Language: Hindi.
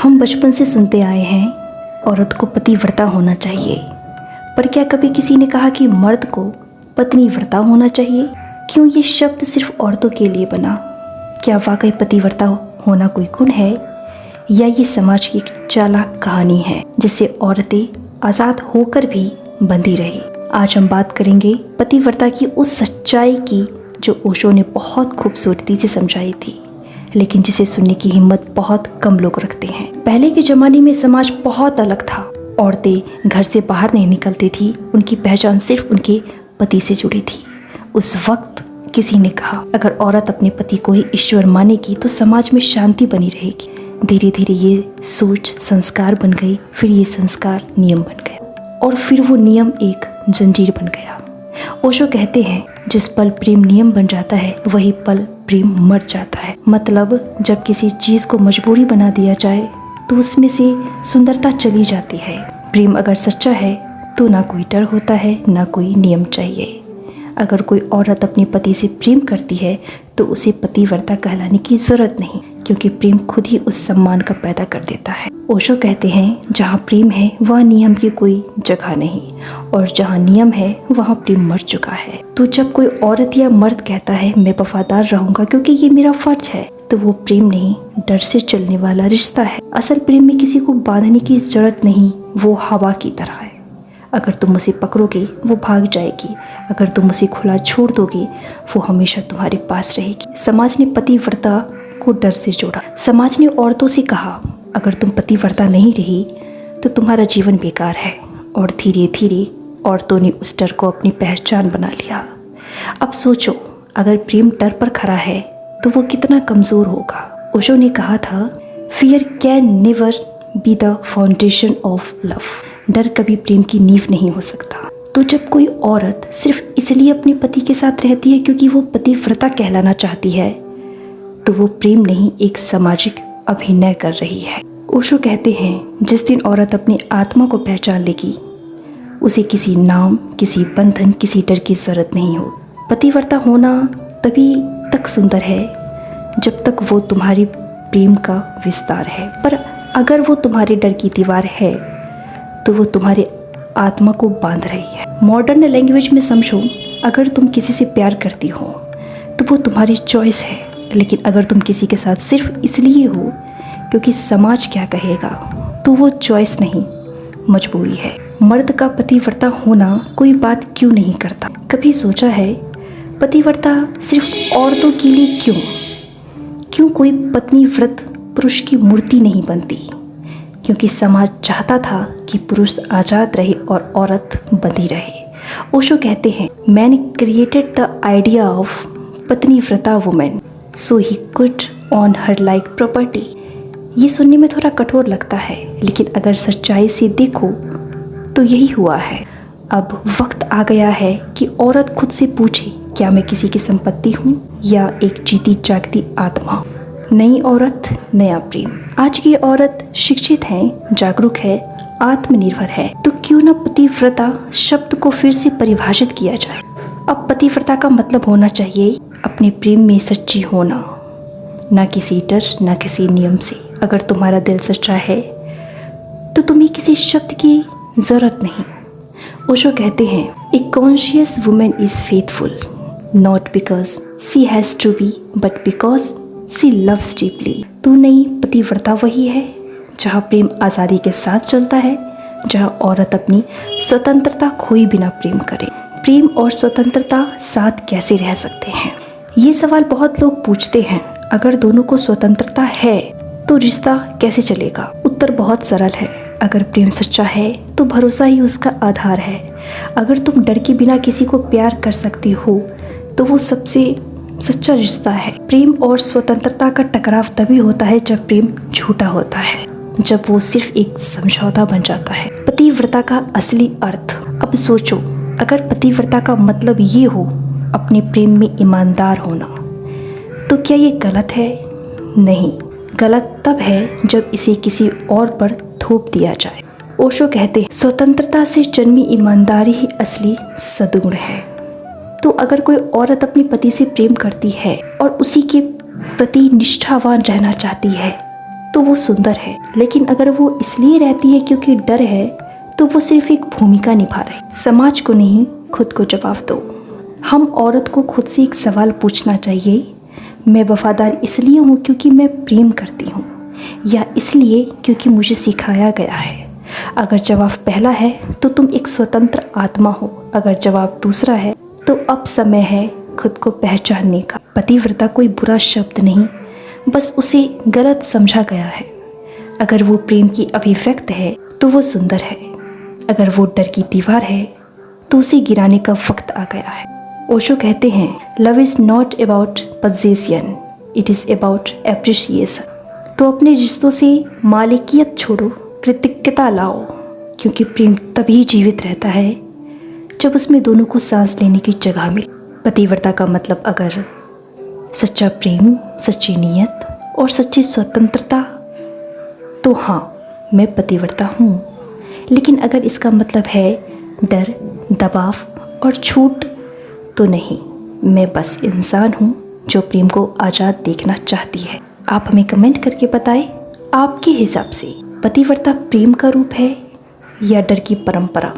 हम बचपन से सुनते आए हैं औरत को पतिव्रता होना चाहिए, पर क्या कभी किसी ने कहा कि मर्द को पत्नीव्रता होना चाहिए? क्यों ये शब्द सिर्फ औरतों के लिए बना? क्या वाकई पतिव्रता होना कोई गुण है, या ये समाज की एक चालाक कहानी है जिससे औरतें आज़ाद होकर भी बंधी रही? आज हम बात करेंगे पतिव्रता की उस सच्चाई की जो ओशो ने बहुत खूबसूरती से समझाई थी, लेकिन जिसे सुनने की हिम्मत बहुत कम लोग रखते हैं। पहले के ज़माने में समाज बहुत अलग था। औरतें घर से बाहर नहीं निकलती थी, उनकी पहचान सिर्फ उनके पति से जुड़ी थी। उस वक्त किसी ने कहा, अगर औरत अपने पति को ही ईश्वर मानेगी तो समाज में शांति बनी रहेगी। धीरे धीरे ये सोच संस्कार बन गई, फिर ये संस्कार नियम बन गया, और फिर वो नियम एक जंजीर बन गया। ओशो कहते हैं, जिस पल प्रेम नियम बन जाता है वही पल प्रेम मर जाता है। मतलब जब किसी चीज को मजबूरी बना दिया जाए तो उसमें से सुंदरता चली जाती है। प्रेम अगर सच्चा है तो ना कोई डर होता है, ना कोई नियम चाहिए। अगर कोई औरत अपने पति से प्रेम करती है तो उसे पतिव्रता कहलाने की जरूरत नहीं, क्योंकि प्रेम खुद ही उस सम्मान का पैदा कर देता है। ओशो कहते हैं, जहाँ प्रेम है वहाँ नियम की कोई जगह नहीं, और जहाँ नियम है वहाँ प्रेम मर चुका है। तो जब कोई औरत या मर्द कहता है मैं वफादार रहूंगा क्योंकि ये मेरा फर्ज है, तो वो प्रेम नहीं, डर से चलने वाला रिश्ता है। असल प्रेम में किसी को बांधने की जरूरत नहीं, वो हवा की तरह है। अगर तुम उसे पकड़ोगे वो भाग जाएगी, अगर तुम उसे खुला छोड़ दोगे वो हमेशा तुम्हारे पास रहेगी। समाज ने पतिव्रता को डर से जोड़ा। समाज ने औरतों से कहा, अगर तुम पतिव्रता नहीं रही तो तुम्हारा जीवन बेकार है, और धीरे धीरे औरतों ने उस डर को अपनी पहचान बना लिया। अब सोचो, अगर प्रेम डर पर खड़ा है तो वो कितना कमज़ोर होगा। ओशो ने कहा था, fear can never be the foundation of love. डर कभी प्रेम की नींव नहीं हो सकता। तो जब कोई औरत सिर्फ इसलिए अपने पति के साथ रहती है क्योंकि वो पतिव्रता कहलाना चाहती है, तो वो प्रेम नहीं, एक सामाजिक अभिनय कर रही है। ओशो कहते हैं, जिस दिन औरत अपनी आत्मा को पहचान लेगी उसे किसी नाम, किसी बंधन, किसी डर की जरूरत नहीं हो। पतिव्रता होना तभी तक सुंदर है जब तक वो तुम्हारी प्रेम का विस्तार है, पर अगर वो तुम्हारे डर की दीवार है तो वो तुम्हारे आत्मा को बांध रही है। मॉडर्न लैंग्वेज में समझो, अगर तुम किसी से प्यार करती हो तो वो तुम्हारी चॉइस है, लेकिन अगर तुम किसी के साथ सिर्फ इसलिए हो क्योंकि समाज क्या कहेगा, तो वो चॉइस नहीं, मजबूरी है। मर्द का पतिव्रता होना कोई बात क्यों नहीं करता? कभी सोचा है पतिव्रता सिर्फ औरतों के लिए क्यों कोई पत्नीव्रत पुरुष की मूर्ति नहीं बनती? क्योंकि समाज चाहता था कि पुरुष आज़ाद रहे और औरत बंधी रहे। ओशो कहते हैं, man created the idea of पत्नीव्रता women so he could own her like property. ये सुनने में थोड़ा कठोर लगता है, लेकिन अगर सच्चाई से देखो तो यही हुआ है। अब वक्त आ गया है कि औरत खुद से पूछे, क्या मैं किसी की संपत्ति हूँ या एक जीती जागती आत्मा? नई औरत, नया प्रेम। आज की औरत शिक्षित है, जागरूक है, आत्मनिर्भर है, तो क्यों ना पतिव्रता शब्द को फिर से परिभाषित किया जाए। अब पतिव्रता का मतलब होना चाहिए अपने प्रेम में सच्ची होना, ना किसी डर, ना किसी नियम से। अगर तुम्हारा दिल सच्चा है तो तुम्हें किसी शब्द की जरूरत नहीं। ओशो कहते हैं, a conscious women is faithful not because she has to be but because she loves deeply. तो नई पतिव्रता वही है जहाँ प्रेम आज़ादी के साथ चलता है, जहाँ औरत अपनी स्वतंत्रता खोए बिना प्रेम करे। प्रेम और स्वतंत्रता साथ कैसे रह सकते हैं? ये सवाल बहुत लोग पूछते हैं। अगर दोनों को स्वतंत्रता है तो रिश्ता कैसे चलेगा? उत्तर बहुत सरल है। अगर प्रेम सच्चा है तो भरोसा ही उसका आधार है। अगर तुम डर के बिना किसी को प्यार कर सकती हो तो वो सबसे सच्चा रिश्ता है। प्रेम और स्वतंत्रता का टकराव तभी होता है जब प्रेम झूठा होता है, जब वो सिर्फ एक समझौता बन जाता है। पतिव्रता का असली अर्थ। अब सोचो, अगर पतिव्रता का मतलब ये हो अपने प्रेम में ईमानदार होना, तो क्या ये गलत है? नहीं, गलत तब है जब इसे किसी और पर थोप दिया जाए। ओशो कहते हैं, स्वतंत्रता से जन्मी ईमानदारी ही असली सद्गुण है। तो अगर कोई औरत अपने पति से प्रेम करती है और उसी के प्रति निष्ठावान रहना चाहती है तो वो सुंदर है, लेकिन अगर वो इसलिए रहती है क्योंकि डर है तो वो सिर्फ एक भूमिका निभा रही। समाज को नहीं, खुद को जवाब दो। हम औरत को खुद से एक सवाल पूछना चाहिए, मैं वफादार इसलिए हूँ क्योंकि मैं प्रेम करती हूँ, या इसलिए क्योंकि मुझे सिखाया गया है? अगर जवाब पहला है तो तुम एक स्वतंत्र आत्मा हो, अगर जवाब दूसरा है तो अब समय है खुद को पहचानने का। पतिव्रता कोई बुरा शब्द नहीं, बस उसे गलत समझा गया है। अगर वो प्रेम की अभिव्यक्त है तो वो सुंदर है, अगर वो डर की दीवार है तो उसे गिराने का वक्त आ गया है। ओशो कहते हैं, love is not about possession, it is about appreciation. तो अपने रिश्तों से मालिकियत छोड़ो, कृतज्ञता लाओ, क्योंकि प्रेम तभी जीवित रहता है जब उसमें दोनों को सांस लेने की जगह मिले। पतिव्रता का मतलब अगर सच्चा प्रेम, सच्ची नीयत और सच्ची स्वतंत्रता, तो हाँ मैं पतिव्रता हूँ। लेकिन अगर इसका मतलब है डर, दबाव और छूट, तो नहीं, मैं बस इंसान हूँ जो प्रेम को आज़ाद देखना चाहती है। आप हमें कमेंट करके बताएं, आपके हिसाब से पतिव्रता प्रेम का रूप है या डर की परंपरा?